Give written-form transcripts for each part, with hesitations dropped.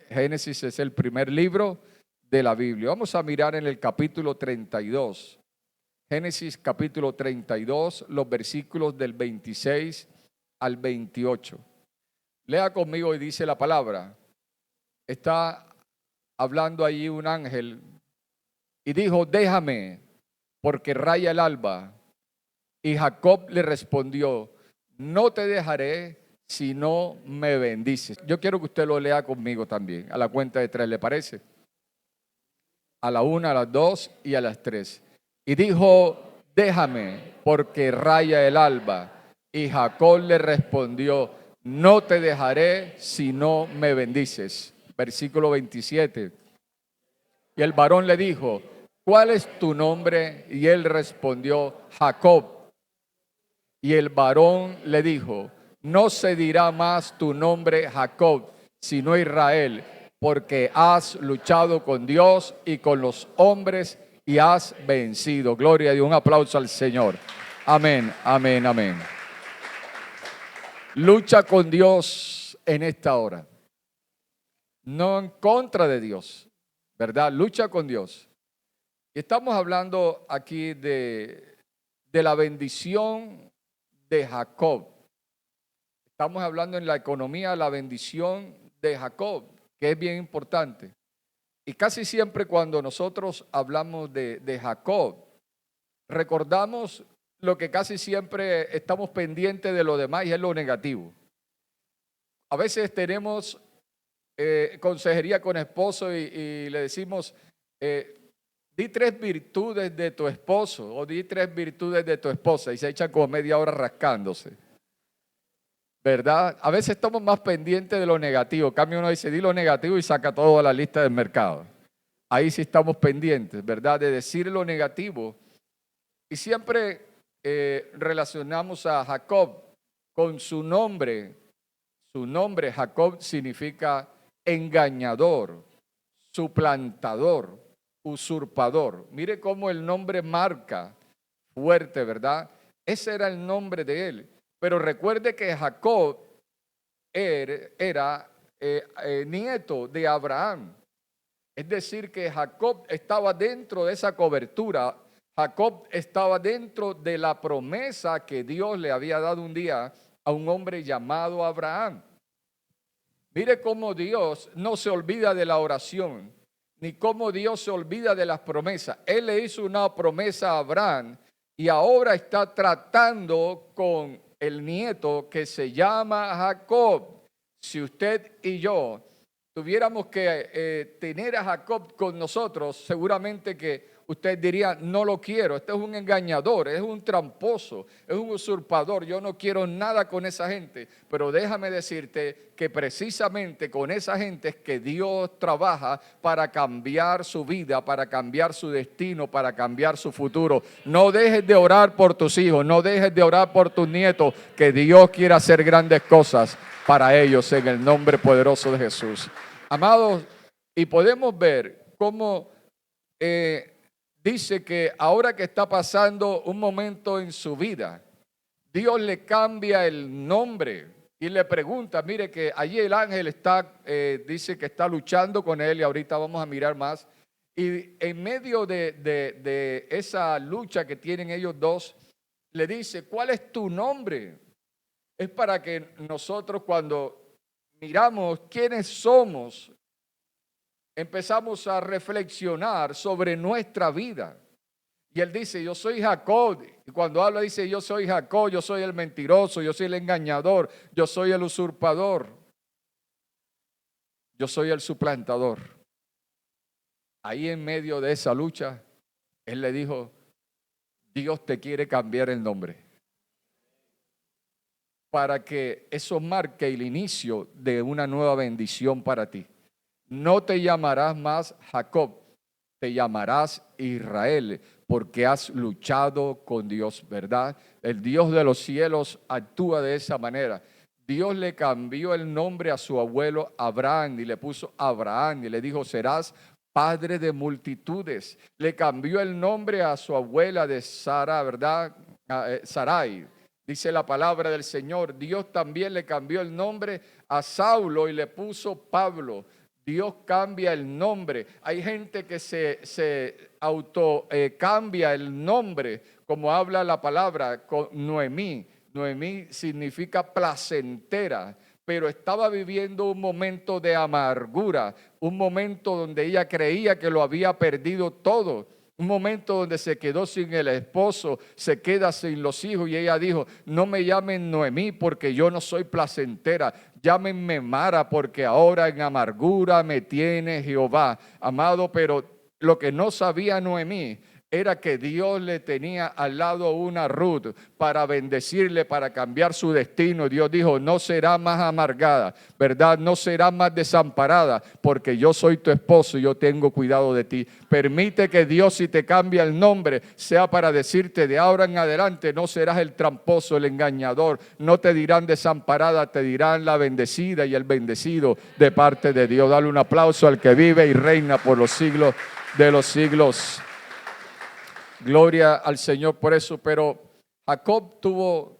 Génesis es el primer libro de la Biblia. Vamos a mirar en el capítulo 32. Génesis capítulo 32, los versículos del 26 al 28. Lea conmigo y dice la palabra. Está hablando allí un ángel y dijo: déjame, porque raya el alba. Y Jacob le respondió: no te dejaré si no me bendices. Yo quiero que usted lo lea conmigo también, a la cuenta de 3, ¿le parece? A la 1, a las 2 y a las 3. Y dijo: déjame, porque raya el alba. Y Jacob le respondió: no te dejaré si no me bendices. Versículo 27. Y el varón le dijo: ¿cuál es tu nombre? Y él respondió: Jacob. Y el varón le dijo: no se dirá más tu nombre Jacob, sino Israel, porque has luchado con Dios y con los hombres y has vencido. Gloria a Dios. Un aplauso al Señor. Amén, amén, amén. Lucha con Dios en esta hora. No en contra de Dios, ¿verdad? Lucha con Dios. Y estamos hablando aquí de la bendición de Jacob. Estamos hablando en la economía, la bendición de Jacob, que es bien importante. Y casi siempre cuando nosotros hablamos de Jacob, recordamos lo que casi siempre estamos pendientes de lo demás y es lo negativo. A veces tenemos consejería con esposo y le decimos, di 3 virtudes de tu esposo o di 3 virtudes de tu esposa, y se echan como media hora rascándose, ¿verdad? A veces estamos más pendientes de lo negativo. En cambio, uno dice, di lo negativo y saca toda la lista del mercado. Ahí sí estamos pendientes, ¿verdad? De decir lo negativo. Y siempre relacionamos a Jacob con su nombre. Su nombre, Jacob, significa engañador, suplantador, usurpador. Mire cómo el nombre marca fuerte, ¿verdad? Ese era el nombre de él. Pero recuerde que Jacob era nieto de Abraham. Es decir, que Jacob estaba dentro de esa cobertura. Jacob estaba dentro de la promesa que Dios le había dado un día a un hombre llamado Abraham. Mire cómo Dios no se olvida de la oración, ni cómo Dios se olvida de las promesas. Él le hizo una promesa a Abraham y ahora está tratando con el nieto que se llama Jacob. Si usted y yo tuviéramos que tener a Jacob con nosotros, seguramente que usted diría, no lo quiero, este es un engañador, es un tramposo, es un usurpador, yo no quiero nada con esa gente. Pero déjame decirte que precisamente con esa gente es que Dios trabaja para cambiar su vida, para cambiar su destino, para cambiar su futuro. No dejes de orar por tus hijos, no dejes de orar por tus nietos, que Dios quiere hacer grandes cosas para ellos en el nombre poderoso de Jesús. Amados, y podemos ver cómo dice que ahora que está pasando un momento en su vida, Dios le cambia el nombre y le pregunta, mire que allí el ángel está, dice que está luchando con él y ahorita vamos a mirar más. Y en medio de esa lucha que tienen ellos dos, le dice, ¿cuál es tu nombre? Es para que nosotros cuando miramos quiénes somos, empezamos a reflexionar sobre nuestra vida. Y él dice, yo soy Jacob. Y cuando habla dice, yo soy Jacob, yo soy el mentiroso, yo soy el engañador, yo soy el usurpador, yo soy el suplantador. Ahí en medio de esa lucha, él le dijo, Dios te quiere cambiar el nombre, para que eso marque el inicio de una nueva bendición para ti. No te llamarás más Jacob, te llamarás Israel, porque has luchado con Dios, ¿verdad? El Dios de los cielos actúa de esa manera. Dios le cambió el nombre a su abuelo Abraham y le puso Abraham y le dijo, serás padre de multitudes. Le cambió el nombre a su abuela de Sara, ¿verdad? Sarai. Dice la palabra del Señor. Dios también le cambió el nombre a Saulo y le puso Pablo. Dios cambia el nombre. Hay gente que se auto cambia el nombre, como habla la palabra con Noemí. Noemí significa placentera, pero estaba viviendo un momento de amargura, un momento donde ella creía que lo había perdido todo. Un momento donde se quedó sin el esposo, se queda sin los hijos y ella dijo, no me llamen Noemí porque yo no soy placentera, llámenme Mara porque ahora en amargura me tiene Jehová. Amado, pero lo que no sabía Noemí era que Dios le tenía al lado una Ruth para bendecirle, para cambiar su destino. Dios dijo, no será más amargada, ¿verdad? No será más desamparada, porque yo soy tu esposo y yo tengo cuidado de ti. Permite que Dios, si te cambia el nombre, sea para decirte de ahora en adelante, no serás el tramposo, el engañador. No te dirán desamparada, te dirán la bendecida y el bendecido de parte de Dios. Dale un aplauso al que vive y reina por los siglos de los siglos. Gloria al Señor por eso, pero Jacob tuvo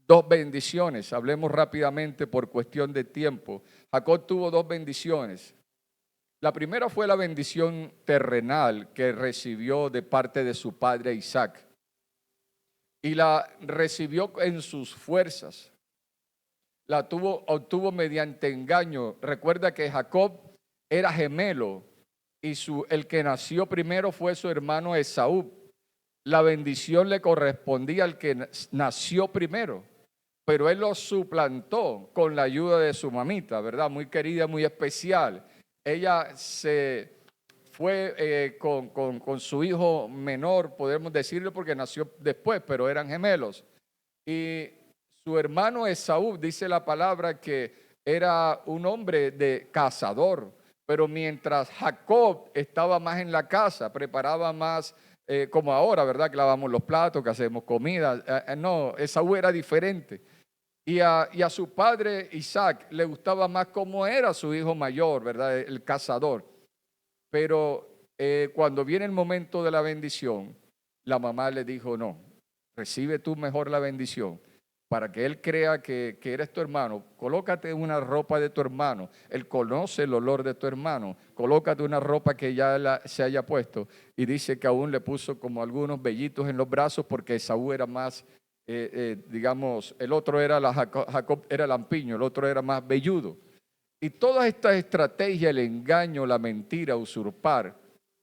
dos bendiciones. Hablemos rápidamente por cuestión de tiempo. Jacob tuvo dos bendiciones. La primera fue la bendición terrenal que recibió de parte de su padre Isaac. Y la recibió en sus fuerzas. La obtuvo mediante engaño. Recuerda que Jacob era gemelo y el que nació primero fue su hermano Esaú. La bendición le correspondía al que nació primero, pero él lo suplantó con la ayuda de su mamita, ¿verdad? Muy querida, muy especial. Ella se fue con su hijo menor, podemos decirlo porque nació después, pero eran gemelos. Y su hermano Esaú, dice la palabra que era un hombre de cazador, pero mientras Jacob estaba más en la casa, preparaba más como ahora, ¿verdad? Que lavamos los platos, que hacemos comida. No, Esaú era diferente. Y a su padre Isaac le gustaba más cómo era su hijo mayor, ¿verdad? El cazador. Pero cuando viene el momento de la bendición, la mamá le dijo, no, recibe tú mejor la bendición. Para que él crea que eres tu hermano, colócate una ropa de tu hermano. Él conoce el olor de tu hermano. Colócate una ropa que ya se haya puesto. Y dice que aún le puso como algunos vellitos en los brazos porque Esaú era más, digamos, el otro era Jacob era lampiño, el otro era más velludo. Y todas estas estrategias, el engaño, la mentira, usurpar,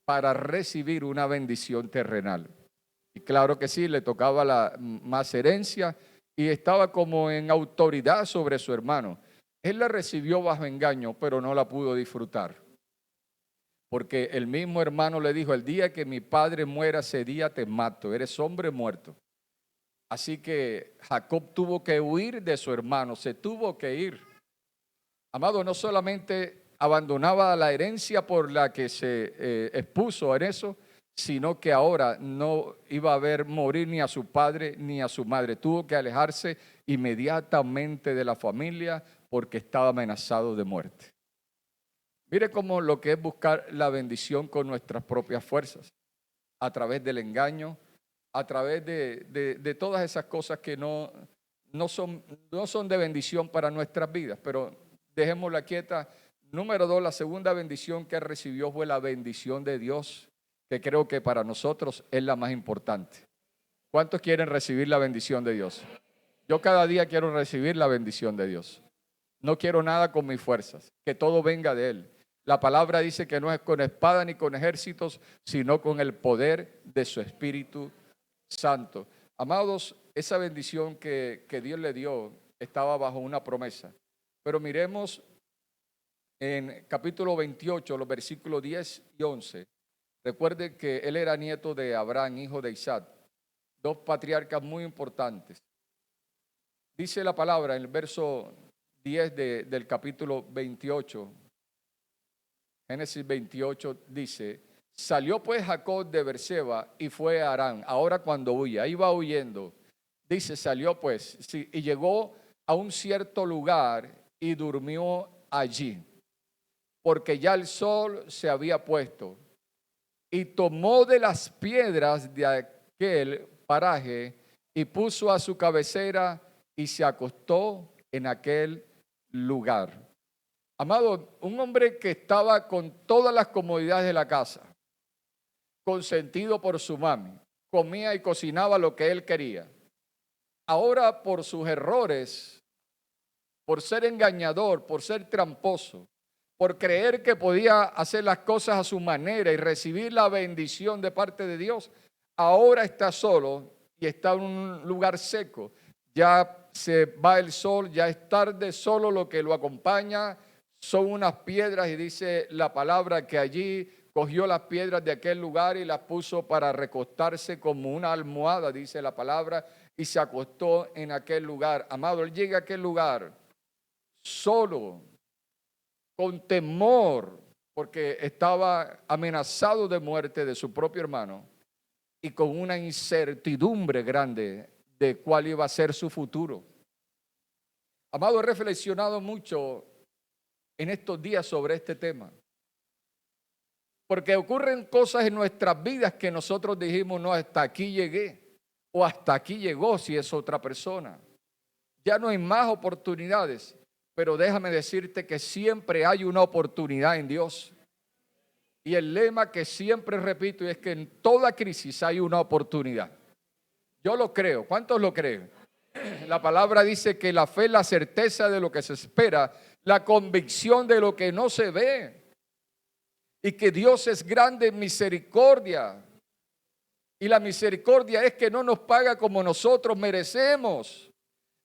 para recibir una bendición terrenal. Y claro que sí, le tocaba más herencia y estaba como en autoridad sobre su hermano. Él la recibió bajo engaño, pero no la pudo disfrutar. Porque el mismo hermano le dijo, el día que mi padre muera, ese día te mato, eres hombre muerto. Así que Jacob tuvo que huir de su hermano, se tuvo que ir. Amado, no solamente abandonaba la herencia por la que se expuso en eso, sino que ahora no iba a ver morir ni a su padre ni a su madre. Tuvo que alejarse inmediatamente de la familia porque estaba amenazado de muerte. Mire cómo lo que es buscar la bendición con nuestras propias fuerzas, a través del engaño, a través de todas esas cosas que no son de bendición para nuestras vidas, pero dejémosla quieta. Número 2, la segunda bendición que recibió fue la bendición de Dios, que creo que para nosotros es la más importante. ¿Cuántos quieren recibir la bendición de Dios? Yo cada día quiero recibir la bendición de Dios. No quiero nada con mis fuerzas, que todo venga de Él. La palabra dice que no es con espada ni con ejércitos, sino con el poder de su Espíritu Santo. Amados, esa bendición que Dios le dio estaba bajo una promesa. Pero miremos en capítulo 28, los versículos 10 y 11. Recuerden que él era nieto de Abraham, hijo de Isaac, dos patriarcas muy importantes. Dice la palabra en el verso 10 del capítulo 28, Génesis 28 dice, salió pues Jacob de Berseba y fue a Harán. Ahora cuando huye, ahí va huyendo. Dice, salió pues sí, y llegó a un cierto lugar y durmió allí, porque ya el sol se había puesto. Y tomó de las piedras de aquel paraje y puso a su cabecera y se acostó en aquel lugar. Amado, un hombre que estaba con todas las comodidades de la casa, consentido por su mami, comía y cocinaba lo que él quería. Ahora por sus errores, por ser engañador, por ser tramposo, por creer que podía hacer las cosas a su manera y recibir la bendición de parte de Dios, ahora está solo y está en un lugar seco. Ya se va el sol, ya es tarde, solo lo que lo acompaña son unas piedras y dice la palabra que allí cogió las piedras de aquel lugar y las puso para recostarse como una almohada, dice la palabra, y se acostó en aquel lugar. Amado, él llega a aquel lugar solo, con temor, porque estaba amenazado de muerte de su propio hermano y con una incertidumbre grande de cuál iba a ser su futuro. Amado, he reflexionado mucho en estos días sobre este tema, porque ocurren cosas en nuestras vidas que nosotros dijimos, no, hasta aquí llegué, o hasta aquí llegó si es otra persona. Ya no hay más oportunidades, pero déjame decirte que siempre hay una oportunidad en Dios. Y el lema que siempre repito es que en toda crisis hay una oportunidad. Yo lo creo. ¿Cuántos lo creen? La palabra dice que la fe es la certeza de lo que se espera, la convicción de lo que no se ve. Y que Dios es grande en misericordia. Y la misericordia es que no nos paga como nosotros merecemos.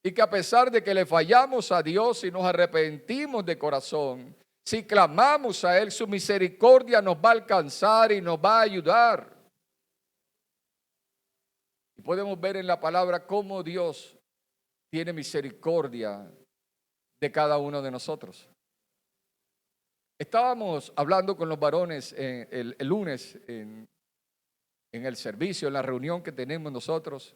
Y que a pesar de que le fallamos a Dios y nos arrepentimos de corazón, si clamamos a Él, su misericordia nos va a alcanzar y nos va a ayudar. Y podemos ver en la palabra cómo Dios tiene misericordia de cada uno de nosotros. Estábamos hablando con los varones el lunes en el servicio, en la reunión que tenemos nosotros.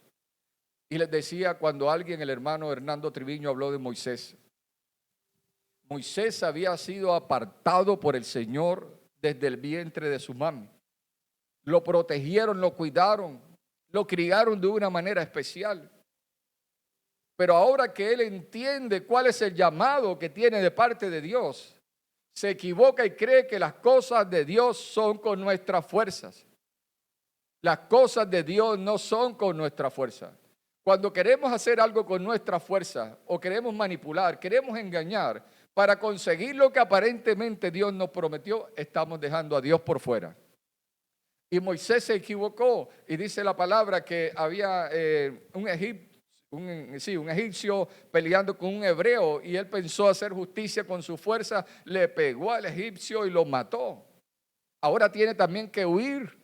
Y les decía cuando alguien, el hermano Hernando Triviño, habló de Moisés. Moisés había sido apartado por el Señor desde el vientre de su mami. Lo protegieron, lo cuidaron, lo criaron de una manera especial. Pero ahora que él entiende cuál es el llamado que tiene de parte de Dios, se equivoca y cree que las cosas de Dios son con nuestras fuerzas. Las cosas de Dios no son con nuestra fuerza. Cuando queremos hacer algo con nuestra fuerza o queremos manipular, queremos engañar para conseguir lo que aparentemente Dios nos prometió, estamos dejando a Dios por fuera. Y Moisés se equivocó y dice la palabra que había un egipcio peleando con un hebreo y él pensó hacer justicia con su fuerza, le pegó al egipcio y lo mató. Ahora tiene también que huir.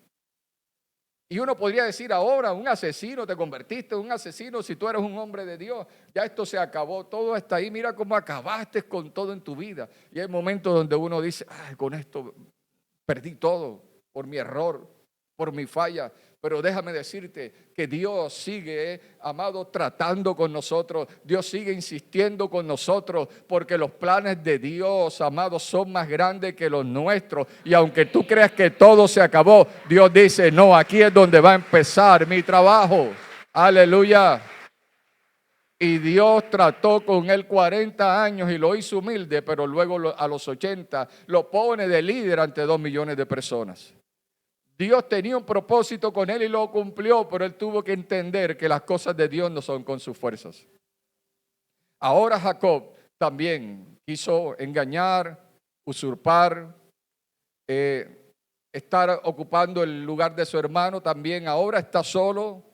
Y uno podría decir ahora, un asesino, te convertiste en un asesino si tú eres un hombre de Dios. Ya esto se acabó, todo está ahí. Mira cómo acabaste con todo en tu vida. Y hay momentos donde uno dice, ay, con esto perdí todo por mi error, por mi falla. Pero déjame decirte que Dios sigue, amado, tratando con nosotros. Dios sigue insistiendo con nosotros porque los planes de Dios, amado, son más grandes que los nuestros. Y aunque tú creas que todo se acabó, Dios dice, no, aquí es donde va a empezar mi trabajo. Aleluya. Y Dios trató con él 40 años y lo hizo humilde, pero luego a los 80 lo pone de líder ante 2 millones de personas. Dios tenía un propósito con él y lo cumplió, pero él tuvo que entender que las cosas de Dios no son con sus fuerzas. Ahora Jacob también quiso engañar, usurpar, estar ocupando el lugar de su hermano también. Ahora está solo,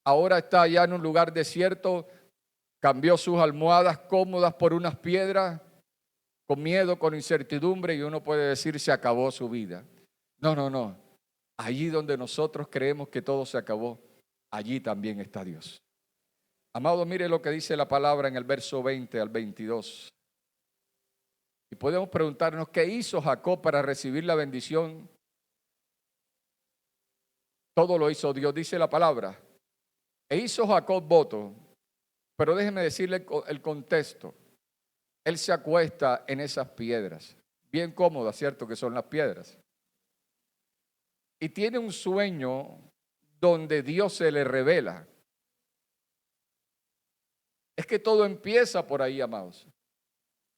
ahora está allá en un lugar desierto, cambió sus almohadas cómodas por unas piedras, con miedo, con incertidumbre, y uno puede decir se acabó su vida. No. Allí donde nosotros creemos que todo se acabó, allí también está Dios. Amado, mire lo que dice la palabra en el verso 20 al 22. Y podemos preguntarnos, ¿qué hizo Jacob para recibir la bendición? Todo lo hizo Dios, dice la palabra. E hizo Jacob voto, pero déjeme decirle el contexto. Él se acuesta en esas piedras, bien cómodas, ¿cierto? Que son las piedras. Y tiene un sueño donde Dios se le revela. Es que todo empieza por ahí, amados.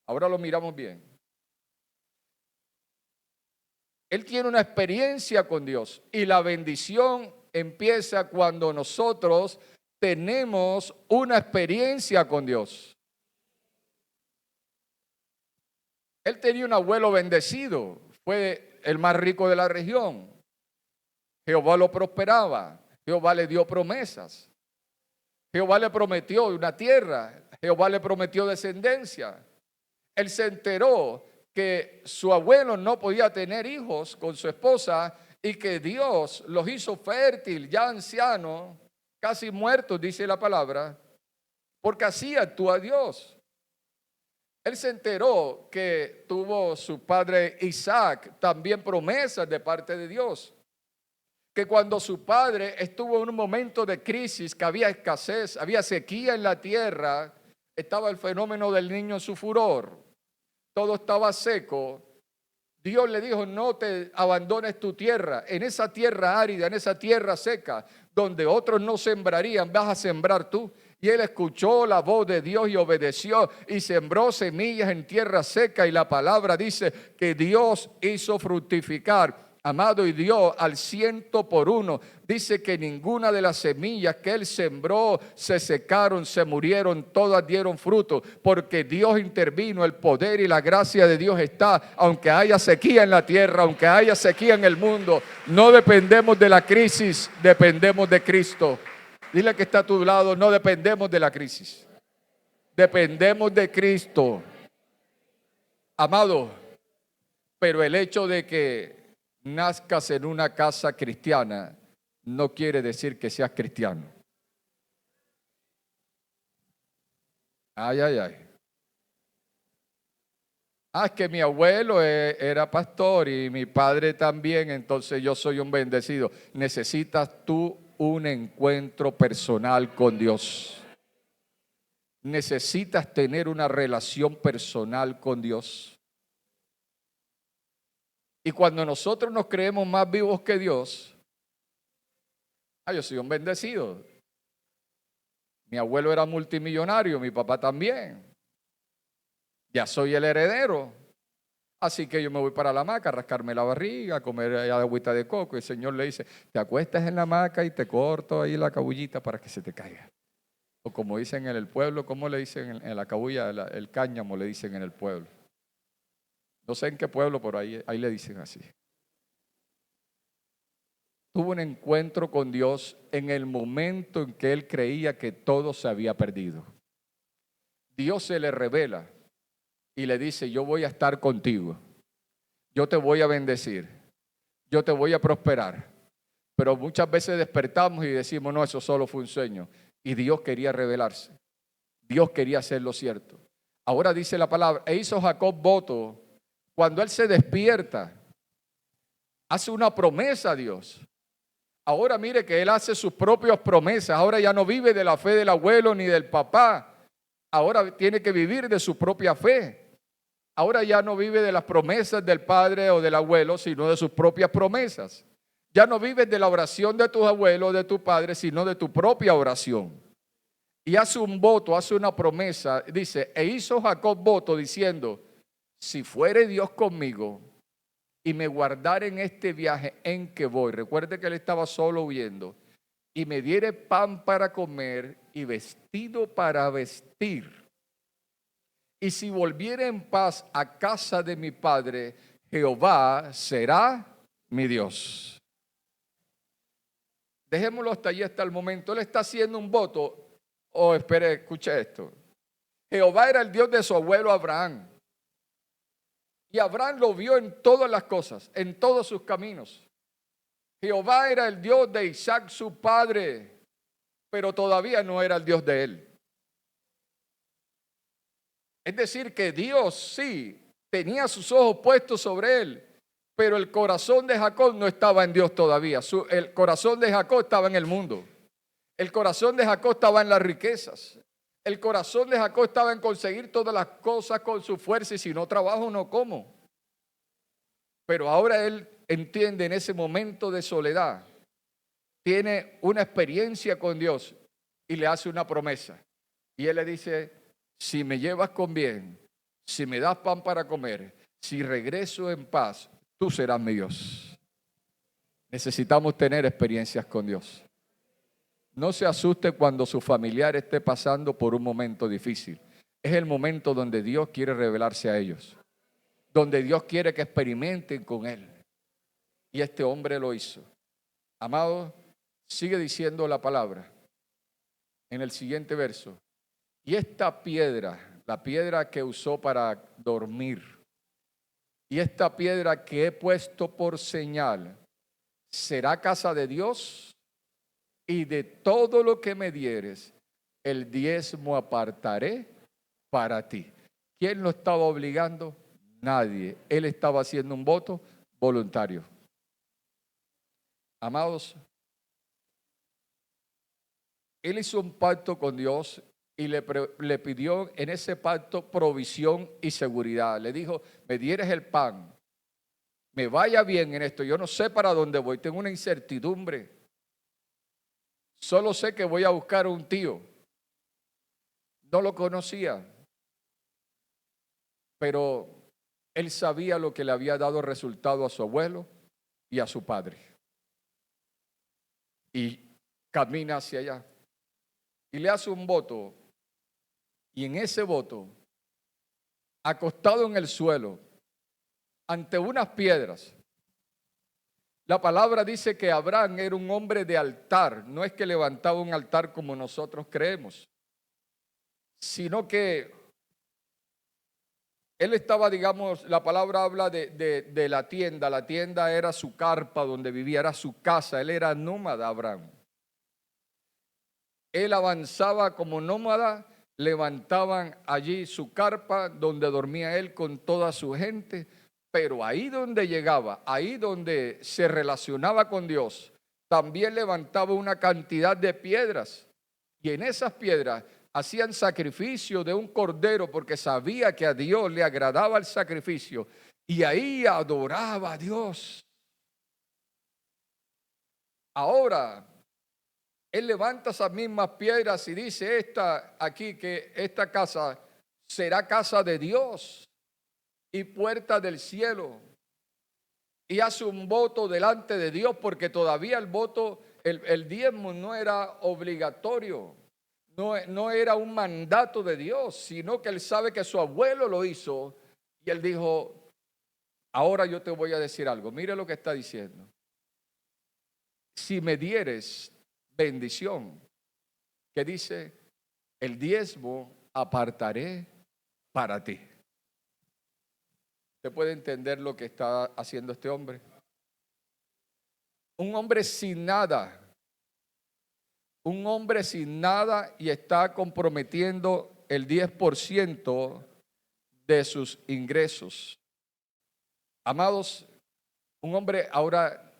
Ahora lo miramos bien. Él tiene una experiencia con Dios y la bendición empieza cuando nosotros tenemos una experiencia con Dios. Él tenía un abuelo bendecido, fue el más rico de la región. Jehová lo prosperaba, Jehová le dio promesas. Jehová le prometió una tierra, Jehová le prometió descendencia. Él se enteró que su abuelo no podía tener hijos con su esposa y que Dios los hizo fértil, ya ancianos, casi muertos, dice la palabra, porque así actúa Dios. Él se enteró que tuvo su padre Isaac también promesas de parte de Dios. Que cuando su padre estuvo en un momento de crisis, que había escasez, había sequía en la tierra, estaba el fenómeno del niño en su furor, todo estaba seco. Dios le dijo, no te abandones tu tierra, en esa tierra árida, en esa tierra seca, donde otros no sembrarían, vas a sembrar tú. Y él escuchó la voz de Dios y obedeció y sembró semillas en tierra seca, y la palabra dice que Dios hizo fructificar, amado, y dio al 100%. Dice que ninguna de las semillas que él sembró se secaron, se murieron, todas dieron fruto, porque Dios intervino, el poder y la gracia de Dios está. Aunque haya sequía en la tierra, aunque haya sequía en el mundo, no dependemos de la crisis, dependemos de Cristo. Dile que está a tu lado, no dependemos de la crisis, dependemos de Cristo. Amado, pero el hecho de que nazcas en una casa cristiana no quiere decir que seas cristiano. Ay, ay, ay. Ah, es que mi abuelo era pastor y mi padre también, entonces yo soy un bendecido. Necesitas tú un encuentro personal con Dios. Necesitas tener una relación personal con Dios. Y cuando nosotros nos creemos más vivos que Dios, yo soy un bendecido. Mi abuelo era multimillonario, mi papá también. Ya soy el heredero. Así que yo me voy para la hamaca a rascarme la barriga, a comer agüita de coco. Y el Señor le dice, te acuestas en la hamaca y te corto ahí la cabullita para que se te caiga. O como dicen en el pueblo, ¿cómo le dicen en la cabulla? El cáñamo le dicen en el pueblo. No sé en qué pueblo, pero ahí le dicen así. Tuvo un encuentro con Dios en el momento en que él creía que todo se había perdido. Dios se le revela y le dice, yo voy a estar contigo. Yo te voy a bendecir. Yo te voy a prosperar. Pero muchas veces despertamos y decimos, no, eso solo fue un sueño. Y Dios quería revelarse. Dios quería hacer lo cierto. Ahora dice la palabra, e hizo Jacob voto. Cuando él se despierta, hace una promesa a Dios. Ahora mire que él hace sus propias promesas. Ahora ya no vive de la fe del abuelo ni del papá. Ahora tiene que vivir de su propia fe. Ahora ya no vive de las promesas del padre o del abuelo, sino de sus propias promesas. Ya no vives de la oración de tus abuelos o de tu padre, sino de tu propia oración. Y hace un voto, hace una promesa. Dice, e hizo Jacob voto diciendo, si fuere Dios conmigo y me guardare en este viaje en que voy. Recuerde que él estaba solo huyendo. Y me diere pan para comer y vestido para vestir. Y si volviere en paz a casa de mi padre, Jehová será mi Dios. Dejémoslo hasta allí, hasta el momento. Él está haciendo un voto. Espere, escuche esto. Jehová era el Dios de su abuelo Abraham. Y Abraham lo vio en todas las cosas, en todos sus caminos. Jehová era el Dios de Isaac, su padre, pero todavía no era el Dios de él. Es decir, que Dios sí tenía sus ojos puestos sobre él, pero el corazón de Jacob no estaba en Dios todavía. El corazón de Jacob estaba en el mundo. El corazón de Jacob estaba en las riquezas. El corazón de Jacob estaba en conseguir todas las cosas con su fuerza y si no trabajo no como. Pero ahora él entiende en ese momento de soledad, tiene una experiencia con Dios y le hace una promesa. Y él le dice, si me llevas con bien, si me das pan para comer, si regreso en paz, tú serás mi Dios. Necesitamos tener experiencias con Dios. No se asuste cuando su familiar esté pasando por un momento difícil. Es el momento donde Dios quiere revelarse a ellos, donde Dios quiere que experimenten con Él. Y este hombre lo hizo. Amado, sigue diciendo la palabra en el siguiente verso. Y esta piedra, la piedra que usó para dormir, y esta piedra que he puesto por señal, será casa de Dios, y de todo lo que me dieres, el diezmo apartaré para ti. ¿Quién lo estaba obligando? Nadie. Él estaba haciendo un voto voluntario. Amados, él hizo un pacto con Dios y le pidió en ese pacto provisión y seguridad. Le dijo, me dieres el pan, me vaya bien en esto. Yo no sé para dónde voy, tengo una incertidumbre. Solo sé que voy a buscar a un tío. No lo conocía, pero él sabía lo que le había dado resultado a su abuelo y a su padre. Y camina hacia allá. Y le hace un voto. Y en ese voto, acostado en el suelo, ante unas piedras, la palabra dice que Abraham era un hombre de altar. No es que levantaba un altar como nosotros creemos, sino que él estaba, digamos, la palabra habla de la tienda. La tienda era su carpa donde vivía, era su casa. Él era nómada, Abraham. Él avanzaba como nómada, levantaban allí su carpa donde dormía él con toda su gente, pero ahí donde llegaba, ahí donde se relacionaba con Dios, también levantaba una cantidad de piedras, y en esas piedras hacían sacrificio de un cordero porque sabía que a Dios le agradaba el sacrificio, y ahí adoraba a Dios. Ahora él levanta esas mismas piedras y dice que esta casa será casa de Dios y puerta del cielo. Y hace un voto delante de Dios porque todavía el voto, el diezmo no era obligatorio, no era un mandato de Dios, sino que él sabe que su abuelo lo hizo y él dijo, ahora yo te voy a decir algo. Mire lo que está diciendo. Si me dieres bendición, que dice, el diezmo apartaré para ti. ¿Usted puede entender lo que está haciendo este hombre? Un hombre sin nada. Un hombre sin nada y está comprometiendo el 10% de sus ingresos. Amados, un hombre ahora,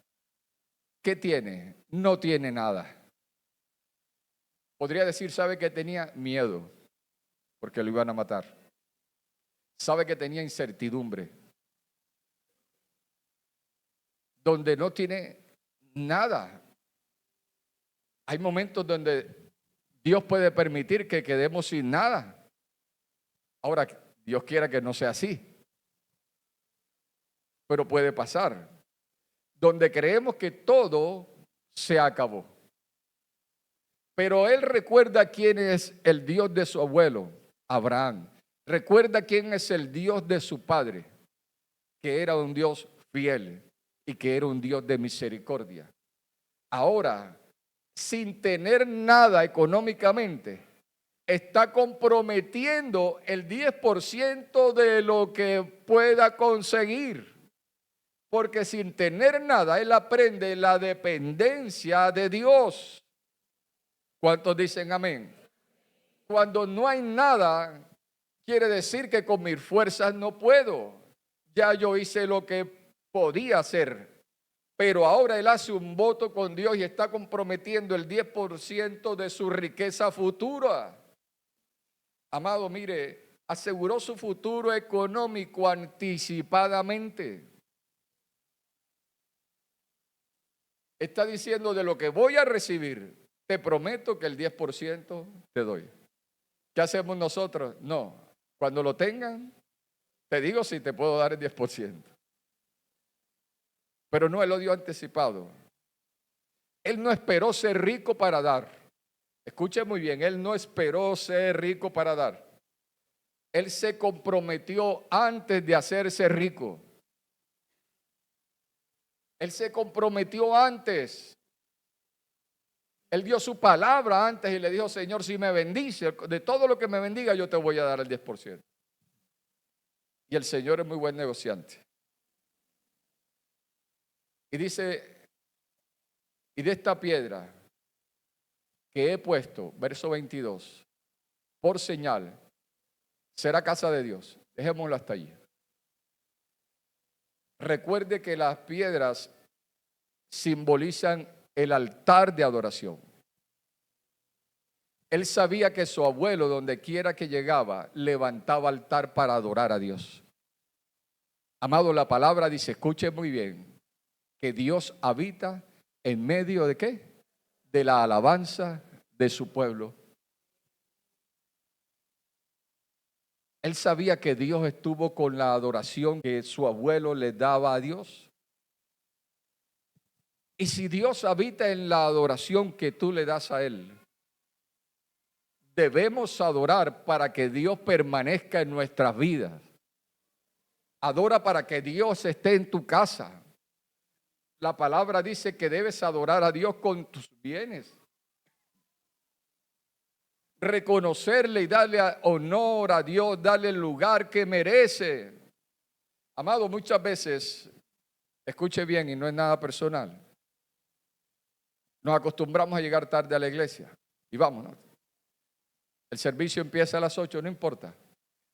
¿qué tiene? No tiene nada. Podría decir, ¿sabe que tenía? Miedo, porque lo iban a matar. Sabe que tenía incertidumbre. Donde no tiene nada. Hay momentos donde Dios puede permitir que quedemos sin nada. Ahora, Dios quiera que no sea así. Pero puede pasar. Donde creemos que todo se acabó. Pero él recuerda quién es el Dios de su abuelo, Abraham. Recuerda quién es el Dios de su padre, que era un Dios fiel y que era un Dios de misericordia. Ahora, sin tener nada económicamente, está comprometiendo el 10% de lo que pueda conseguir. Porque sin tener nada, él aprende la dependencia de Dios. ¿Cuántos dicen amén? Cuando no hay nada, quiere decir que con mis fuerzas no puedo. Ya yo hice lo que podía hacer. Pero ahora él hace un voto con Dios y está comprometiendo el 10% de su riqueza futura. Amado, mire, aseguró su futuro económico anticipadamente. Está diciendo, de lo que voy a recibir, te prometo que el 10% te doy. ¿Qué hacemos nosotros? No, cuando lo tengan, te digo si te puedo dar el 10%. pero no, Él lo dio anticipado. Él no esperó ser rico para dar. Escuche muy bien, Él no esperó ser rico para dar. Él se comprometió antes de hacerse rico. Él se comprometió antes. Él dio su palabra antes y le dijo, Señor, si me bendice, de todo lo que me bendiga, yo te voy a dar el 10%. Y el Señor es muy buen negociante. Y dice, y de esta piedra que he puesto, verso 22, por señal, será casa de Dios. Dejémoslo hasta allí. Recuerde que las piedras simbolizan el altar de adoración. Él sabía que su abuelo, donde quiera que llegaba, levantaba altar para adorar a Dios. Amado, la palabra dice, escuche muy bien, que Dios habita en medio de ¿qué? De la alabanza de su pueblo. Él sabía que Dios estuvo con la adoración que su abuelo le daba a Dios. Y si Dios habita en la adoración que tú le das a Él, debemos adorar para que Dios permanezca en nuestras vidas. Adora para que Dios esté en tu casa. La palabra dice que debes adorar a Dios con tus bienes. Reconocerle y darle honor a Dios, darle el lugar que merece. Amado, muchas veces, escuche bien y no es nada personal, nos acostumbramos a llegar tarde a la iglesia y vámonos. El servicio empieza a las 8, no importa.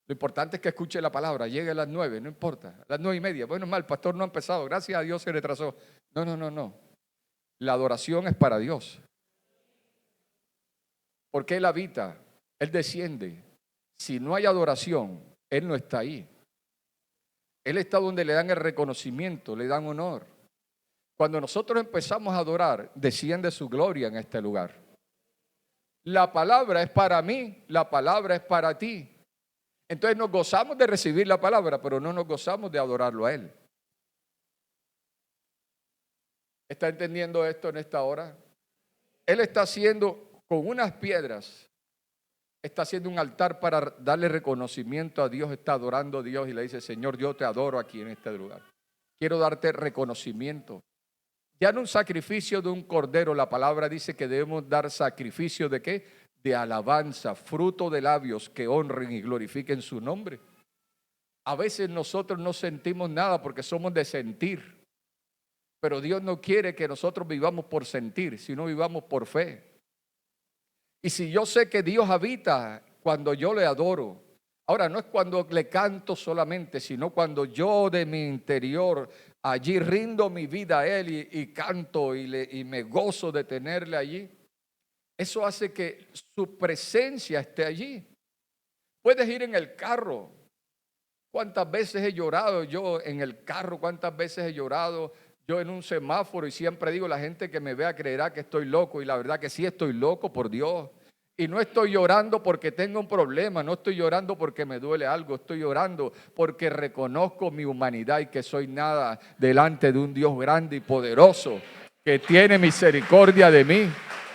Lo importante es que escuche la palabra, llegue a las 9, no importa. A las 9:30, bueno, mal, el pastor no ha empezado, gracias a Dios se retrasó. No. La adoración es para Dios. Porque Él habita, Él desciende. Si no hay adoración, Él no está ahí. Él está donde le dan el reconocimiento, le dan honor. Cuando nosotros empezamos a adorar, desciende su gloria en este lugar. La palabra es para mí, la palabra es para ti. Entonces nos gozamos de recibir la palabra, pero no nos gozamos de adorarlo a Él. ¿Está entendiendo esto en esta hora? Él está haciendo con unas piedras, está haciendo un altar para darle reconocimiento a Dios, está adorando a Dios y le dice, Señor, yo te adoro aquí en este lugar. Quiero darte reconocimiento. Ya no un sacrificio de un cordero, la palabra dice que debemos dar sacrificio ¿de qué? De alabanza, fruto de labios que honren y glorifiquen su nombre. A veces nosotros no sentimos nada porque somos de sentir, pero Dios no quiere que nosotros vivamos por sentir, sino vivamos por fe. Y si yo sé que Dios habita cuando yo le adoro, ahora no es cuando le canto solamente, sino cuando yo de mi interior allí rindo mi vida a Él y canto y me gozo de tenerle allí. Eso hace que su presencia esté allí. Puedes ir en el carro. ¿Cuántas veces he llorado yo en el carro? ¿Cuántas veces he llorado yo en un semáforo? Y siempre digo, la gente que me vea creerá que estoy loco. Y la verdad que sí estoy loco, por Dios. Y no estoy llorando porque tengo un problema, no estoy llorando porque me duele algo, estoy llorando porque reconozco mi humanidad y que soy nada delante de un Dios grande y poderoso que tiene misericordia de mí,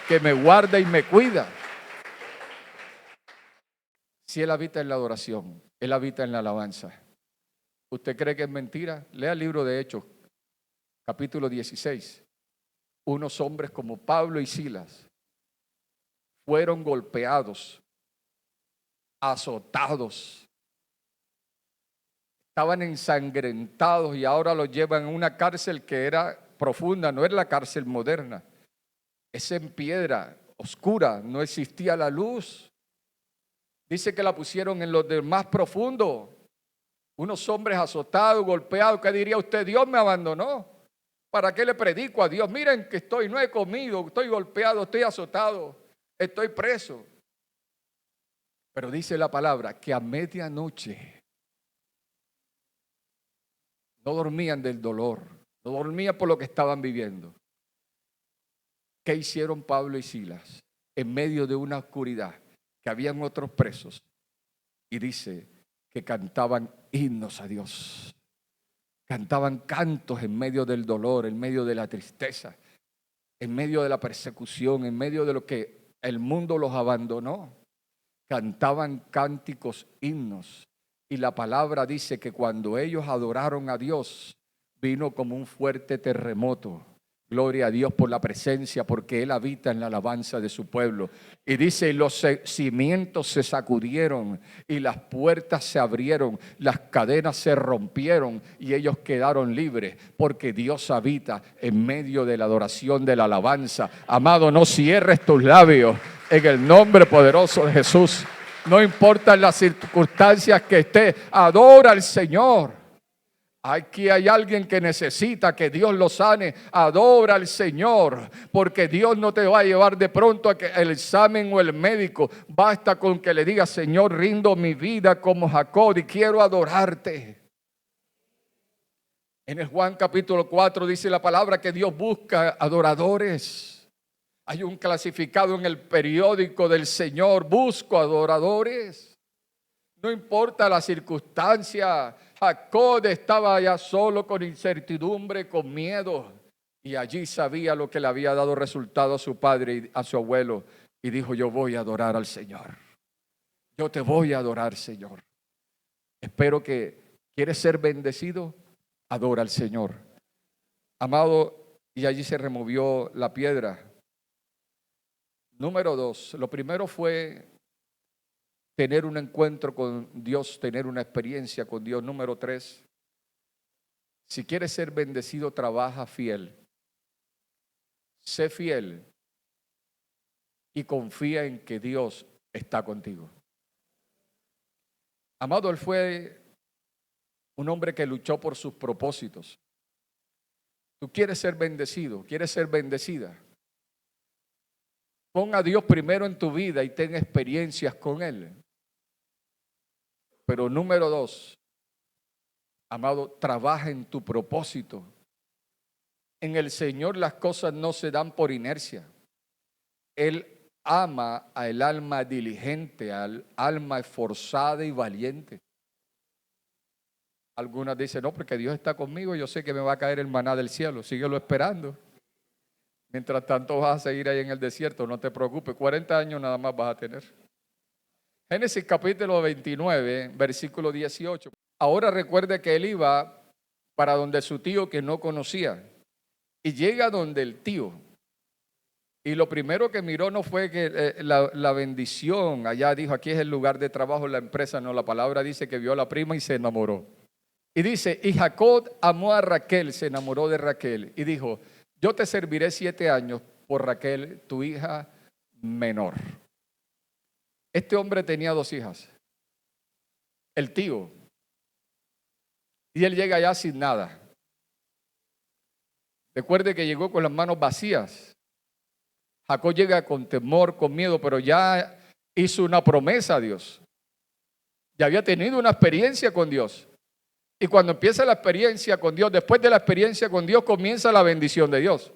que me guarda y me cuida. Si Él habita en la adoración, Él habita en la alabanza. ¿Usted cree que es mentira? Lea el libro de Hechos, capítulo 16. Unos hombres como Pablo y Silas fueron golpeados, azotados, estaban ensangrentados y ahora los llevan a una cárcel que era profunda, no era la cárcel moderna. Es en piedra, oscura, no existía la luz. Dice que la pusieron en lo de más profundo. Unos hombres azotados, golpeados. ¿Qué diría usted? Dios me abandonó. ¿Para qué le predico a Dios? Miren que estoy, no he comido, estoy golpeado, estoy azotado, estoy preso. Pero dice la palabra que a medianoche no dormían del dolor, no dormían por lo que estaban viviendo. ¿Qué hicieron Pablo y Silas en medio de una oscuridad? Que habían otros presos. Y dice que cantaban himnos a Dios. Cantaban cantos en medio del dolor, en medio de la tristeza, en medio de la persecución, en medio de lo que el mundo los abandonó. Cantaban cánticos, himnos. Y la palabra dice que cuando ellos adoraron a Dios, vino como un fuerte terremoto. Gloria a Dios por la presencia, porque Él habita en la alabanza de su pueblo. Y dice, los cimientos se sacudieron y las puertas se abrieron, las cadenas se rompieron y ellos quedaron libres, porque Dios habita en medio de la adoración, de la alabanza. Amado, no cierres tus labios en el nombre poderoso de Jesús. No importa las circunstancias que esté, adora al Señor. Aquí hay alguien que necesita que Dios lo sane. Adora al Señor, porque Dios no te va a llevar de pronto a que el examen o el médico. Basta con que le digas, Señor, rindo mi vida como Jacob y quiero adorarte. En el Juan capítulo 4 dice la palabra que Dios busca adoradores. Hay un clasificado en el periódico del Señor, busco adoradores. No importa la circunstancia. Jacob estaba allá solo, con incertidumbre, con miedo. Y allí sabía lo que le había dado resultado a su padre y a su abuelo. Y dijo, yo voy a adorar al Señor. Yo te voy a adorar, Señor. Espero que quieres ser bendecido. Adora al Señor. Amado, y allí se removió la piedra. Número 2, lo primero fue tener un encuentro con Dios, tener una experiencia con Dios. Número 3, si quieres ser bendecido, trabaja fiel. Sé fiel y confía en que Dios está contigo. Amado, él fue un hombre que luchó por sus propósitos. Tú quieres ser bendecido, quieres ser bendecida. Pon a Dios primero en tu vida y ten experiencias con Él. Pero número 2, amado, trabaja en tu propósito. En el Señor las cosas no se dan por inercia. Él ama al alma diligente, al alma esforzada y valiente. Algunas dicen, no, porque Dios está conmigo, yo sé que me va a caer el maná del cielo, síguelo esperando. Mientras tanto vas a seguir ahí en el desierto, no te preocupes, 40 años nada más vas a tener. Génesis capítulo 29, versículo 18. Ahora recuerde que él iba para donde su tío que no conocía y llega donde el tío. Y lo primero que miró no fue que la bendición, allá dijo, aquí es el lugar de trabajo, la empresa, no, la palabra dice que vio a la prima y se enamoró. Y dice, y Jacob amó a Raquel, se enamoró de Raquel y dijo, yo te serviré 7 años por Raquel, tu hija menor. Este hombre tenía 2 hijas, el tío, y él llega allá sin nada. Recuerde que llegó con las manos vacías. Jacob llega con temor, con miedo, pero ya hizo una promesa a Dios. Ya había tenido una experiencia con Dios. Y cuando empieza la experiencia con Dios, después de la experiencia con Dios, comienza la bendición de Dios.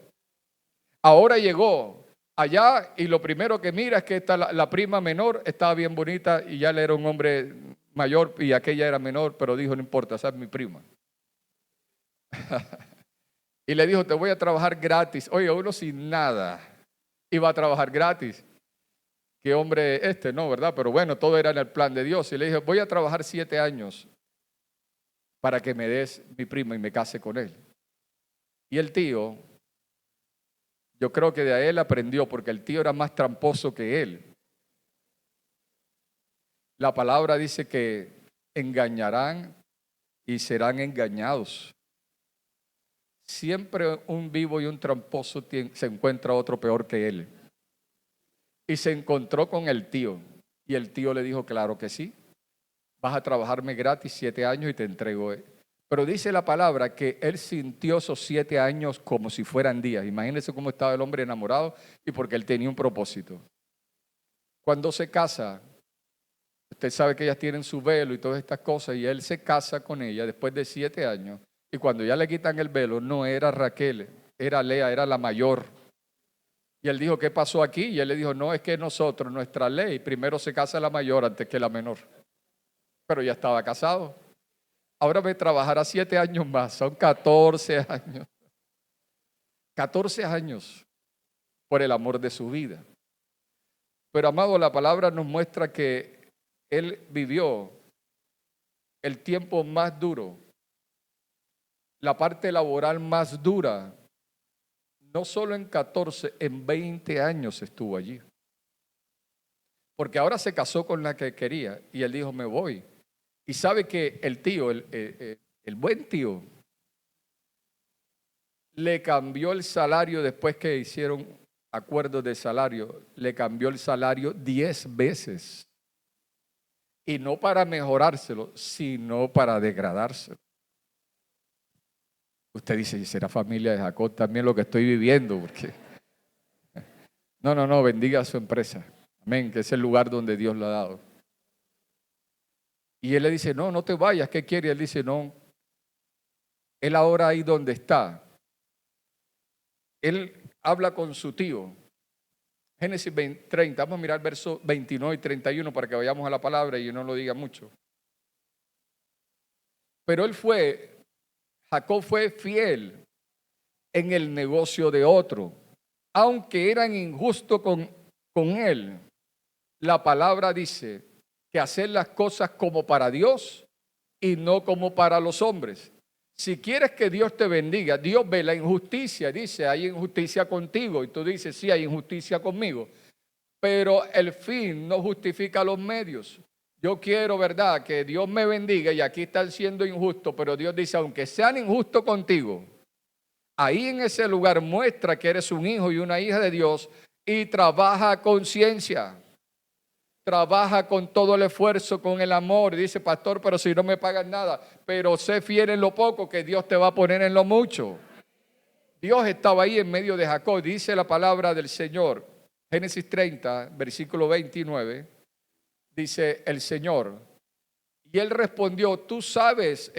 Ahora llegó allá y lo primero que mira es que la prima menor estaba bien bonita y ya él era un hombre mayor y aquella era menor, pero dijo, no importa, esa es mi prima. Y le dijo, te voy a trabajar gratis. Oye, uno sin nada iba a trabajar gratis. Qué hombre no, ¿verdad? Pero bueno, todo era en el plan de Dios. Y le dije, voy a trabajar 7 años para que me des mi prima y me case con él. Y el tío, yo creo que de él aprendió, porque el tío era más tramposo que él. La palabra dice que engañarán y serán engañados. Siempre un vivo y un tramposo se encuentra otro peor que él. Y se encontró con el tío. Y el tío le dijo, claro que sí. Vas a trabajarme gratis 7 años y te entrego. Pero dice la palabra que él sintió esos 7 años como si fueran días. Imagínense cómo estaba el hombre enamorado y porque él tenía un propósito. Cuando se casa, usted sabe que ellas tienen su velo y todas estas cosas, y él se casa con ella después de 7 años. Y cuando ya le quitan el velo, no era Raquel, era Lea, era la mayor. Y él dijo, ¿qué pasó aquí? Y él le dijo, no, es que nosotros, nuestra ley, primero se casa la mayor antes que la menor. Pero ya estaba casado. Ahora me trabajará 7 años más, son 14 años. 14 años por el amor de su vida. Pero amado, la palabra nos muestra que él vivió el tiempo más duro, la parte laboral más dura, no solo en 14, en 20 años estuvo allí. Porque ahora se casó con la que quería y él dijo, me voy. Y sabe que el tío, el buen tío, le cambió el salario después que hicieron acuerdos de salario, le cambió el salario 10 veces. Y no para mejorárselo, sino para degradárselo. Usted dice, ¿y será familia de Jacob también lo que estoy viviendo? Porque no, bendiga a su empresa. Amén, que es el lugar donde Dios lo ha dado. Y él le dice, no te vayas, ¿qué quiere? Y él dice, no. Él ahora ahí donde está, él habla con su tío. Génesis 30, vamos a mirar versos 29 y 31 para que vayamos a la palabra y yo no lo diga mucho. Pero Jacob fue fiel en el negocio de otro, aunque eran injustos con él. La palabra dice que hacer las cosas como para Dios y no como para los hombres. Si quieres que Dios te bendiga, Dios ve la injusticia, dice, hay injusticia contigo, y tú dices, sí, hay injusticia conmigo, pero el fin no justifica los medios. Yo quiero, ¿verdad?, que Dios me bendiga y aquí están siendo injustos, pero Dios dice, aunque sean injustos contigo, ahí en ese lugar muestra que eres un hijo y una hija de Dios y trabaja a conciencia. Trabaja con todo el esfuerzo, con el amor. Y dice, pastor, pero si no me pagan nada, pero sé fiel en lo poco que Dios te va a poner en lo mucho. Dios estaba ahí en medio de Jacob. Dice la palabra del Señor, Génesis 30, versículo 29, dice el Señor. Y él respondió, tú sabes,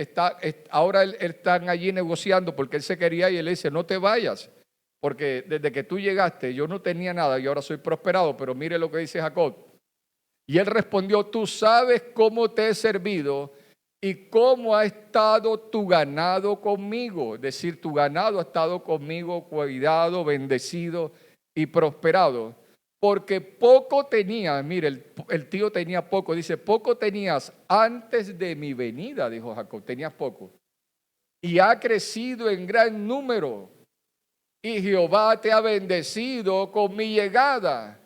ahora están allí negociando porque él se quería y él le dice, no te vayas, porque desde que tú llegaste yo no tenía nada y ahora soy prosperado, pero mire lo que dice Jacob. Y él respondió, tú sabes cómo te he servido y cómo ha estado tu ganado conmigo. Es decir, tu ganado ha estado conmigo cuidado, bendecido y prosperado. Porque poco tenía, mire, el tío tenía poco, dice, poco tenías antes de mi venida, dijo Jacob, tenías poco. Y ha crecido en gran número. Y Jehová te ha bendecido con mi llegada.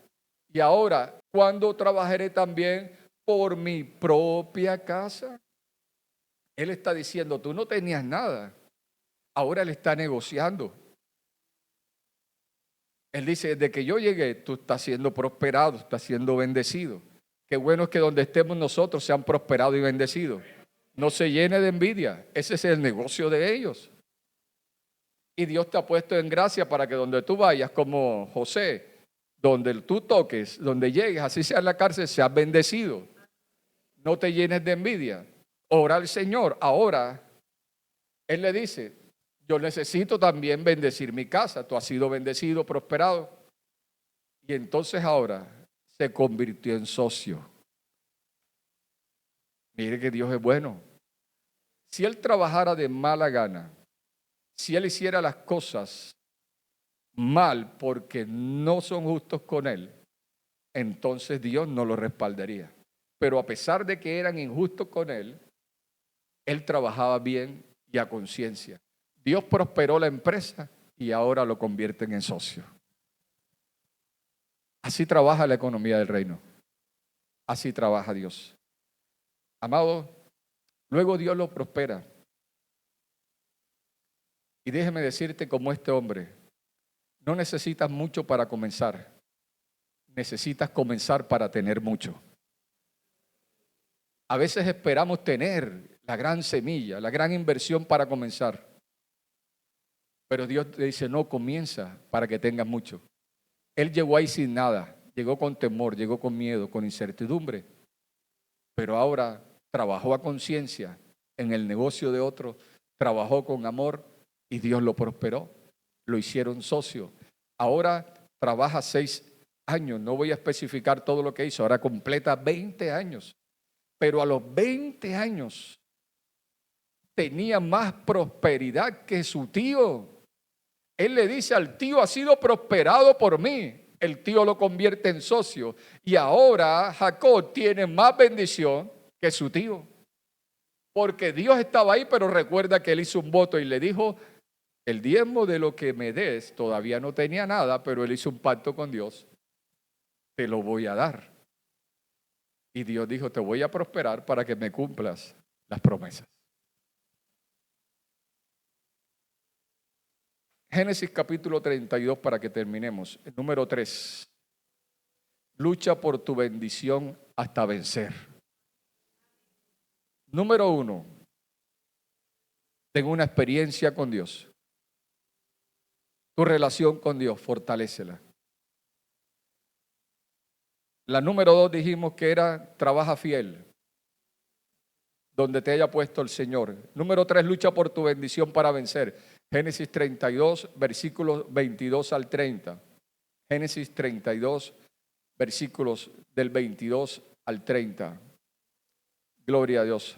Y ahora, ¿cuándo trabajaré también por mi propia casa? Él está diciendo, tú no tenías nada. Ahora él está negociando. Él dice, desde que yo llegué, tú estás siendo prosperado, estás siendo bendecido. Qué bueno es que donde estemos nosotros sean prosperados y bendecidos. No se llene de envidia. Ese es el negocio de ellos. Y Dios te ha puesto en gracia para que donde tú vayas, como José, donde tú toques, donde llegues, así sea en la cárcel, seas bendecido. No te llenes de envidia. Ora al Señor. Ahora, Él le dice, yo necesito también bendecir mi casa. Tú has sido bendecido, prosperado. Y entonces ahora se convirtió en socio. Mire que Dios es bueno. Si Él trabajara de mala gana, si Él hiciera las cosas mal porque no son justos con Él, entonces Dios no lo respaldaría. Pero a pesar de que eran injustos con Él, Él trabajaba bien y a conciencia. Dios prosperó la empresa y ahora lo convierten en socio. Así trabaja la economía del reino. Así trabaja Dios. Amado, luego Dios lo prospera. Y déjeme decirte, como este hombre, no necesitas mucho para comenzar. Necesitas comenzar para tener mucho. A veces esperamos tener la gran semilla, la gran inversión para comenzar. Pero Dios te dice, no, comienza para que tengas mucho. Él llegó ahí sin nada, llegó con temor, llegó con miedo, con incertidumbre. Pero ahora trabajó a conciencia en el negocio de otro, trabajó con amor y Dios lo prosperó. Lo hicieron socio. Ahora trabaja 6 años, no voy a especificar todo lo que hizo, ahora completa 20 años. Pero a los 20 años tenía más prosperidad que su tío. Él le dice al tío, ha sido prosperado por mí. El tío lo convierte en socio. Y ahora Jacob tiene más bendición que su tío. Porque Dios estaba ahí, pero recuerda que él hizo un voto y le dijo, el diezmo de lo que me des, todavía no tenía nada, pero él hizo un pacto con Dios, te lo voy a dar. Y Dios dijo, te voy a prosperar para que me cumplas las promesas. Génesis capítulo 32 para que terminemos. El número 3. Lucha por tu bendición hasta vencer. Número 1. Ten una experiencia con Dios. Tu relación con Dios, fortalécela. La número 2 dijimos que era trabaja fiel, donde te haya puesto el Señor. Número 3, lucha por tu bendición para vencer. Génesis 32, versículos 22 al 30. Génesis 32, versículos del 22 al 30. Gloria a Dios.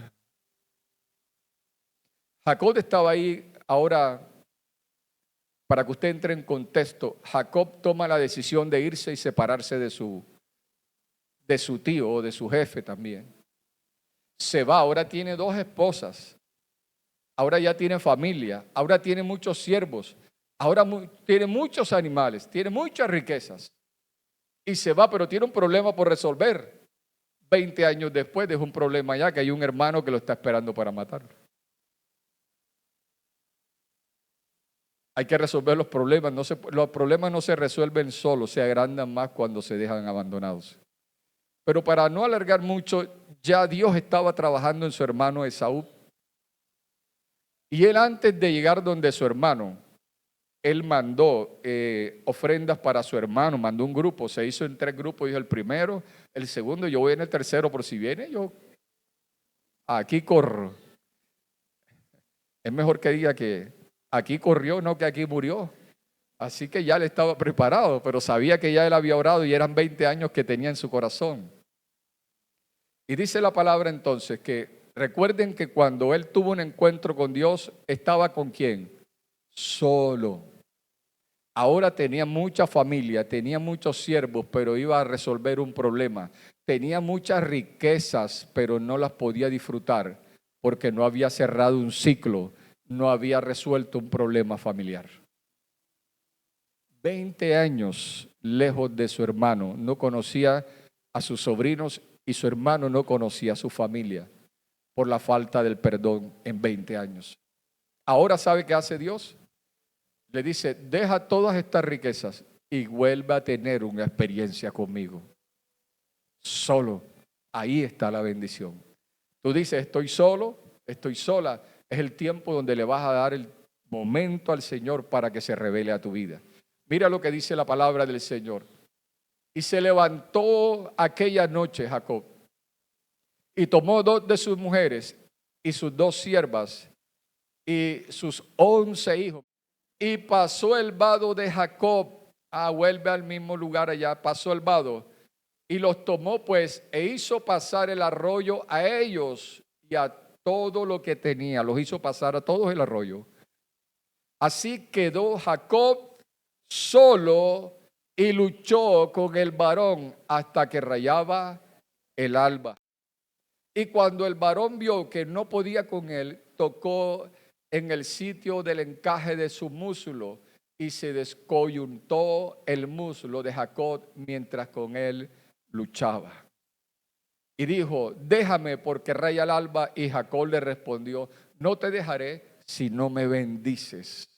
Jacob estaba ahí. Ahora, para que usted entre en contexto, Jacob toma la decisión de irse y separarse de su tío o de su jefe también. Se va, ahora tiene 2 esposas, ahora ya tiene familia, ahora tiene muchos siervos, ahora tiene muchos animales, tiene muchas riquezas. Y se va, pero tiene un problema por resolver. 20 años después dejó un problema ya, que hay un hermano que lo está esperando para matarlo. Hay que resolver los problemas. Los problemas no se resuelven solos, se agrandan más cuando se dejan abandonados. Pero para no alargar mucho, ya Dios estaba trabajando en su hermano Esaú. Y él, antes de llegar donde su hermano, él mandó ofrendas para su hermano, mandó un grupo, se hizo en 3 grupos, dijo el primero, el segundo, yo voy en el tercero, por si viene yo aquí corro. Es mejor que diga que aquí corrió, no que aquí murió. Así que ya le estaba preparado, pero sabía que ya él había orado y eran 20 años que tenía en su corazón. Y dice la palabra entonces que recuerden que cuando él tuvo un encuentro con Dios, ¿estaba con quién? Solo. Ahora tenía mucha familia, tenía muchos siervos, pero iba a resolver un problema. Tenía muchas riquezas, pero no las podía disfrutar porque no había cerrado un ciclo, no había resuelto un problema familiar. 20 años lejos de su hermano, no conocía a sus sobrinos y su hermano no conocía a su familia por la falta del perdón en 20 años. Ahora, ¿sabe qué hace Dios? Le dice, deja todas estas riquezas y vuelve a tener una experiencia conmigo. Solo, ahí está la bendición. Tú dices, estoy solo, estoy sola. Es el tiempo donde le vas a dar el momento al Señor para que se revele a tu vida. Mira lo que dice la palabra del Señor. Y se levantó aquella noche Jacob y tomó 2 de sus mujeres y sus 2 siervas y sus 11 hijos. Y pasó el vado de Jacob, vuelve al mismo lugar allá, pasó el vado, y los tomó pues, e hizo pasar el arroyo a ellos y a todo lo que tenía, los hizo pasar a todos el arroyo. Así quedó Jacob solo y luchó con el varón hasta que rayaba el alba. Y cuando el varón vio que no podía con él, tocó en el sitio del encaje de su muslo y se descoyuntó el muslo de Jacob mientras con él luchaba. Y dijo, déjame porque raya el alba. Y Jacob le respondió, no te dejaré si no me bendices.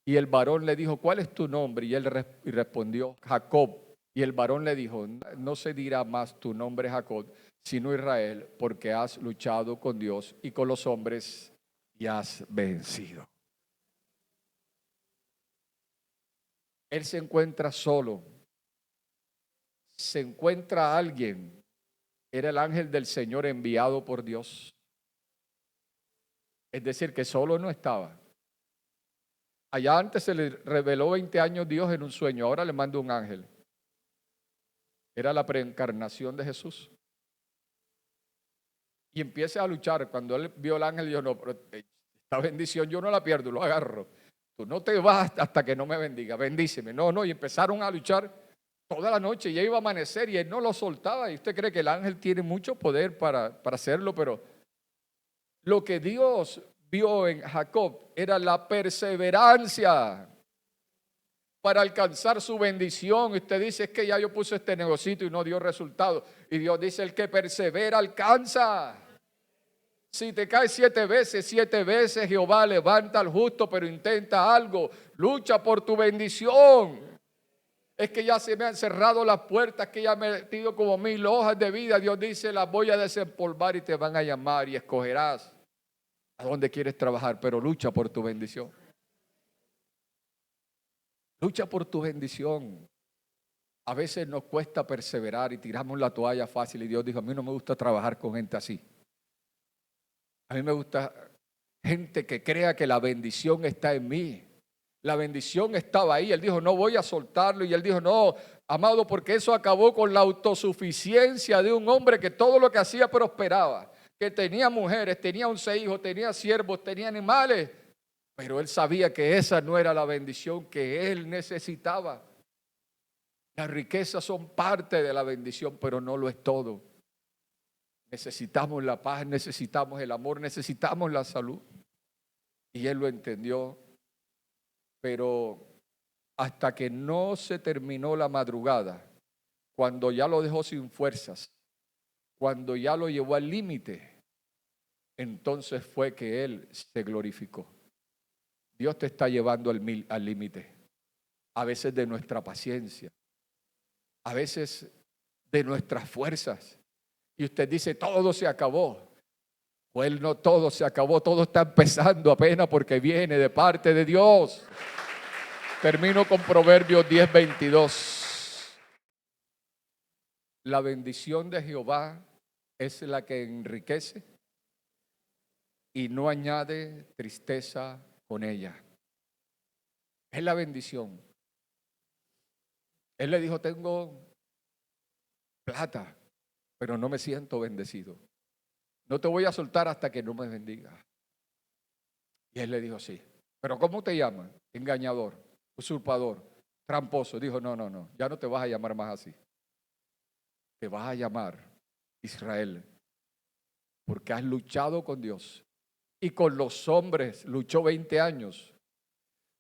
Y el varón le dijo, ¿cuál es tu nombre? Y él respondió, Jacob. Y el varón le dijo, no se dirá más tu nombre Jacob, sino Israel, porque has luchado con Dios y con los hombres y has vencido. Él se encuentra solo, se encuentra alguien, era el ángel del Señor enviado por Dios. Es decir, que solo no estaba. Allá antes se le reveló 20 años Dios en un sueño, ahora le manda un ángel. Era la preencarnación de Jesús. y empiece a luchar. Cuando él vio al ángel, dijo, no, pero esta bendición yo no la pierdo, lo agarro. Tú no te vas hasta que no me bendiga, bendíceme. No, y empezaron a luchar toda la noche, ya iba a amanecer y él no lo soltaba. Y usted cree que el ángel tiene mucho poder para hacerlo, pero lo que Dios vio en Jacob era la perseverancia para alcanzar su bendición. Usted dice, es que ya yo puse este negocito y no dio resultado. Y Dios dice, el que persevera alcanza. Si te caes 7 veces Jehová levanta al justo, pero intenta algo. Lucha por tu bendición. Es que ya se me han cerrado las puertas, que ya me he metido como 1000 hojas de vida. Dios dice, las voy a desempolvar y te van a llamar y escogerás a dónde quieres trabajar, pero lucha por tu bendición. Lucha por tu bendición. A veces nos cuesta perseverar y tiramos la toalla fácil y Dios dijo, a mí no me gusta trabajar con gente así. A mí me gusta gente que crea que la bendición está en mí. La bendición estaba ahí. Él dijo, no voy a soltarlo. Y él dijo, no, amado, porque eso acabó con la autosuficiencia de un hombre que todo lo que hacía prosperaba. Que tenía mujeres, tenía 11 hijos, tenía siervos, tenía animales. Pero él sabía que esa no era la bendición que él necesitaba. Las riquezas son parte de la bendición, pero no lo es todo. Necesitamos la paz, necesitamos el amor, necesitamos la salud. Y él lo entendió. Pero hasta que no se terminó la madrugada, cuando ya lo dejó sin fuerzas, cuando ya lo llevó al límite, entonces fue que él se glorificó. Dios te está llevando al límite, a veces de nuestra paciencia, a veces de nuestras fuerzas. Y usted dice, todo se acabó. Pues no todo se acabó, todo está empezando apenas porque viene de parte de Dios. Termino con Proverbios 10:22. La bendición de Jehová es la que enriquece y no añade tristeza con ella. Es la bendición. Él le dijo, tengo plata, pero no me siento bendecido. No te voy a soltar hasta que no me bendiga. Y él le dijo, sí. ¿Pero cómo te llaman? Engañador, usurpador, tramposo. Dijo, no, ya no te vas a llamar más así. Te vas a llamar Israel, porque has luchado con Dios y con los hombres. Luchó 20 años.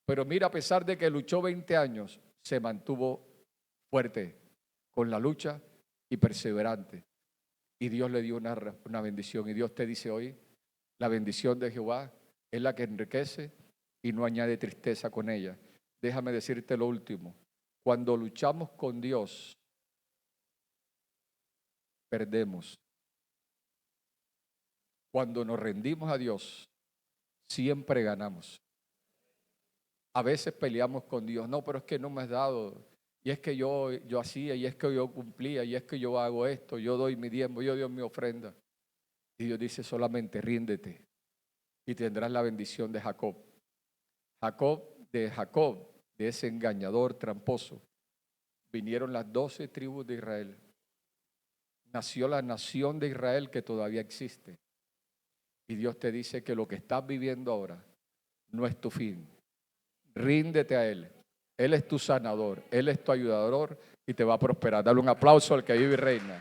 Pero mira, a pesar de que luchó 20 años, se mantuvo fuerte con la lucha y perseverante. Y Dios le dio una bendición. Y Dios te dice hoy, la bendición de Jehová es la que enriquece y no añade tristeza con ella. Déjame decirte lo último. Cuando luchamos con Dios, perdemos. Cuando nos rendimos a Dios, siempre ganamos. A veces peleamos con Dios. No, pero es que no me has dado. Y es que yo hacía, y es que yo cumplía, y es que yo hago esto, yo doy mi diezmo, yo doy mi ofrenda. Y Dios dice solamente ríndete y tendrás la bendición de Jacob. Jacob, de ese engañador tramposo, vinieron las 12 tribus de Israel. Nació la nación de Israel que todavía existe. Y Dios te dice que lo que estás viviendo ahora no es tu fin. Ríndete a Él. Él es tu sanador, Él es tu ayudador y te va a prosperar. Dale un aplauso al que vive y reina.